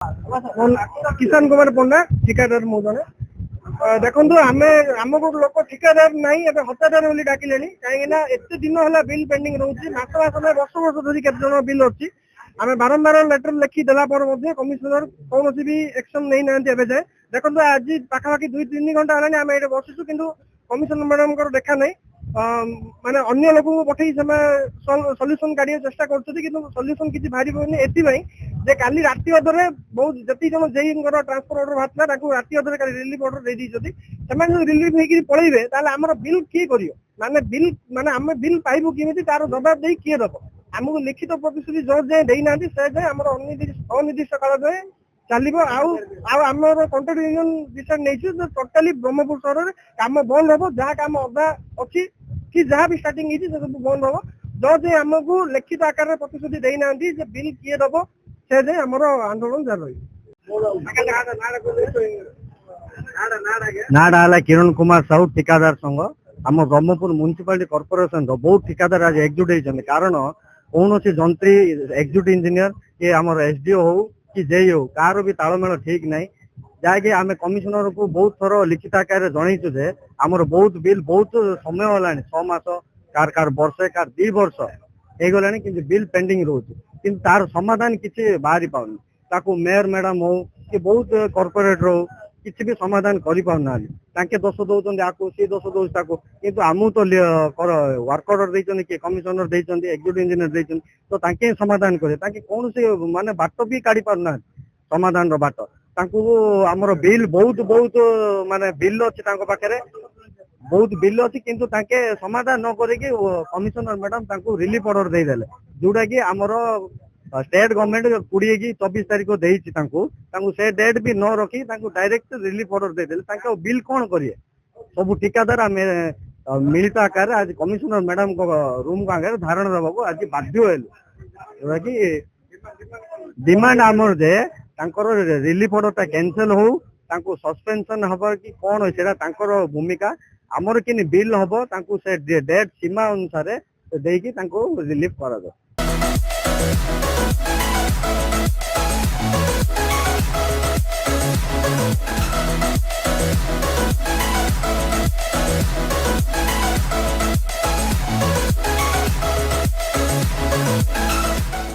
किसान कुमार पंडा ठिकादार मु जने देखो आम आम को लोक ठिकादार नहीं हतादार बोली डाकिले कहीं एत दिन है बिल पेंडिंग रोचे मास मास ना वर्ष वर्ष धरी केत बिल अच्छी आम बारंबार लेटर लिखी देला कमिशनर कौन भी एक्शन नहीं ना जाए देखो आज पाखापाखि 2-3 घंटा है आम ये बसुचु कि कमिशनर मैडम देखा नहीं माने अन्य लोक पठे सल्यूशन काढ़ चेष्टा करूँ किसी बाहर एथपाई जे काली राति अधरे बहुत जी जन जेई ट्रांसफर ऑर्डर बाहर राति अधरे रिलीफ ऑर्डर दे दीजिए से रिलीफ होकर पलैबे आमर बिल किए कर माने बिल माने आम बिल पाइबू किमी तार जवाब दे किए दब आमको लिखित प्रतिश्रुति जो जाए देना से जाए आम अनिर्दिष्ट काल जाए चलो आमर कंट्राक्ट यूनियन डिसाइड नहीं टोटाली ब्रह्मपुर सहर में काम बंद हम जहाँ काम अधा अच्छी कि जहाँ भी स्टार्टिंग सब बंद हम जो जाए आमको लिखित आकार प्रतिश्रुति देना बिल किए दब से जाए आमर आंदोलन जारी नाडा है किरण कुमार साहू ठिकादार संघ आम ब्रह्मपुर म्युनिसिपालिटी कॉर्पोरेशन बहुत ठिकादार आज एकजुट होती कारण कौन जंत्री एक्जिक्यूटिव इंजीनियर कि आम एसडीओ हो कि जेई हो कार भी तालमेल ठीक ना जहाँकि आम कमिशनर को बहुत थर लिखित आकार जनईचु जे आमर बहुत बिल बहुत समय होगा 6 मास कार कार वर्षे कार 2 वर्ष हो गला कि बिल पेंडिंग रोचे कि तार समाधान किसी बाहरी पाऊनी ताकू मेयर मैडम हो कि बहुत कॉर्पोरेटर हो किसी भी समाधान कर पाना दोष दौरान आपको सी दोष दौर किंतु आमको तो वर्क ऑर्डर देते कि कमिशनर देते एक्जिक्यूटिव इंजीनियर देते तो तांके समाधान करे कौन से माने बाट भी काढ़ी पारना समाधान बाट आमर बिल बहुत बहुत माने बिल अच्छी पाखे बहुत बिल अच्छी किंतु तांके समाधान न करके कमिशनर मैडम रिलीफ ऑर्डर देदेले जोटा कि आमर स्टेट गवर्नमेंट 20 कि 24 तारीख देती से डेट भी न रखी डायरेक्ट रिलीफ ऑर्डर देदेले बिल कौन करिए सब ठिकादार आम मिलित आकार आज कमिशनर मैडम को रूम को आगे धारण देवा आज बाध्य जोटा कि डिमांड आमर जे रिलीफ ऑर्डर कैंसल हो सस्पेंशन हम कि कौन से भूमिका आमर कि बिल हम से डेट सीमा अनुसार देकी रिलीफ करा।